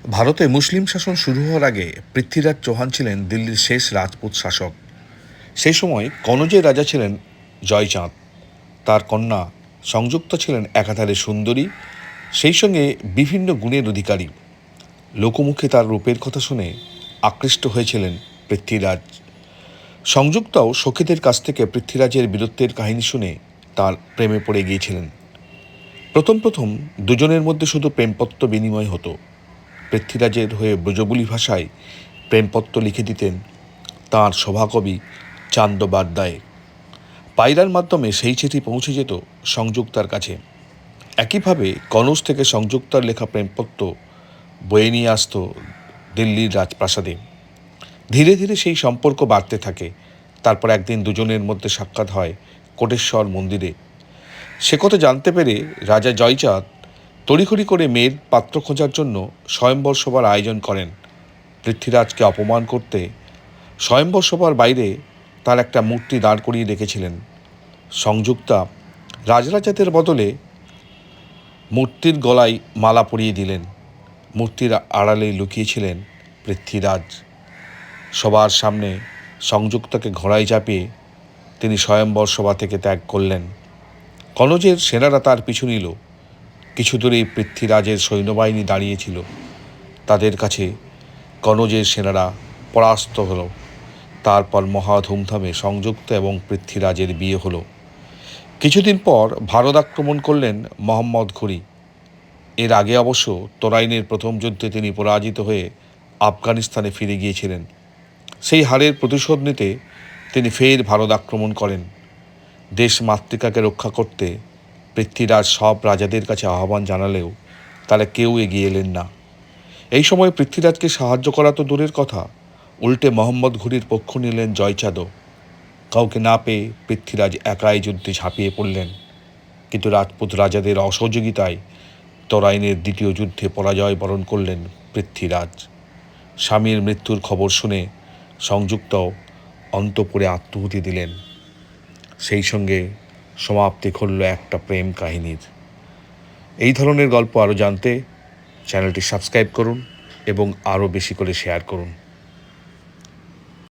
ভারতে মুসলিম শাসন শুরু হওয়ার আগে পৃথ্বীরাজ চৌহান ছিলেন দিল্লির শেষ রাজপুত শাসক। সেই সময় কনৌজের রাজা ছিলেন জয়চাঁদ। তার কন্যা সংযুক্তা ছিলেন একাধারে সুন্দরী, সেই সঙ্গে বিভিন্ন গুণের অধিকারী। লোকমুখে তার রূপের কথা শুনে আকৃষ্ট হয়েছিলেন পৃথ্বীরাজ। সংযুক্তাও সখীদের কাছ থেকে পৃথ্বীরাজের বীরত্বের কাহিনী শুনে তার প্রেমে পড়ে গিয়েছিলেন। প্রথম প্রথম দুজনের মধ্যে শুধু প্রেমপত্র বিনিময় হতো। পৃথ্বীরাজের হয়ে ব্রজবুলি ভাষায় প্রেমপত্র লিখে দিতেন তাঁর সভাকবি চান্দোপাধ্যায়। পায়রার মাধ্যমে সেই চিঠি পৌঁছে যেত সংযুক্তার কাছে। একইভাবে কনৌজ থেকে সংযুক্তার লেখা প্রেমপত্র বয়ে নিয়ে আসত দিল্লির রাজপ্রাসাদে। ধীরে ধীরে সেই সম্পর্ক বাড়তে থাকে। তারপর একদিন দুজনের মধ্যে সাক্ষাৎ হয় কোটেশ্বর মন্দিরে। সে কথা জানতে পেরে রাজা জয়চাঁদ তড়িঘড়ি করে মেয়ের পাত্র খোঁজার জন্য স্বয়ম্বর সভার আয়োজন করেন। পৃথ্বীরাজকে অপমান করতে স্বয়ম্বর সভার বাইরে তার একটা মূর্তি দাঁড় করিয়ে রেখেছিলেন। সংযুক্তা রাজরাজাদের বদলে মূর্তির গলায় মালা পরিয়ে দিলেন। মূর্তির আড়ালে লুকিয়েছিলেন পৃথ্বীরাজ। সবার সামনে সংযুক্তাকে ঘোড়ায় চাপিয়ে তিনি স্বয়ম্বর সভা থেকে ত্যাগ করলেন। কনৌজের সেনারা তার পিছু নিল। কিছু দূরেই পৃথ্বীরাজের সৈন্যবাহিনী দাঁড়িয়েছিল। তাদের কাছে কনৌজের সেনারা পরাস্ত হলো। তারপর মহা ধুমধামে সংযুক্তা এবং পৃথ্বীরাজের বিয়ে হলো। কিছুদিন পর ভারত আক্রমণ করলেন মোহাম্মদ ঘুরি। এর আগে অবশ্য তরাইনের প্রথম যুদ্ধে তিনি পরাজিত হয়ে আফগানিস্তানে ফিরে গিয়েছিলেন। সেই হারের প্রতিশোধ নিতে তিনি ফের ভারত আক্রমণ করেন। দেশ মাতৃকাকে রক্ষা করতে পৃথ্বীরাজ সব রাজাদের কাছে আহ্বান জানালেও তারা কেউ এগিয়ে এলেন না। এই সময় পৃথ্বীরাজকে সাহায্য করা তো দূরের কথা, উল্টে মোহাম্মদ ঘুরির পক্ষ নিলেন জয়চাঁদও। কাউকে না পেয়ে পৃথ্বীরাজ একাই যুদ্ধে ঝাঁপিয়ে পড়লেন। কিন্তু রাজপুত রাজাদের অসহযোগিতায় তরাইনের দ্বিতীয় যুদ্ধে পরাজয় বরণ করলেন পৃথ্বীরাজ। স্বামীর মৃত্যুর খবর শুনে সংযুক্তাও অন্তঃপুরে আত্মাহুতি দিলেন। সেই সঙ্গে সমাপ্তি ঘটল একটা প্রেম কাহিনীর। এই ধরনের গল্প আরও জানতে চ্যানেলটি সাবস্ক্রাইব করুন এবং আরও বেশি করে শেয়ার করুন।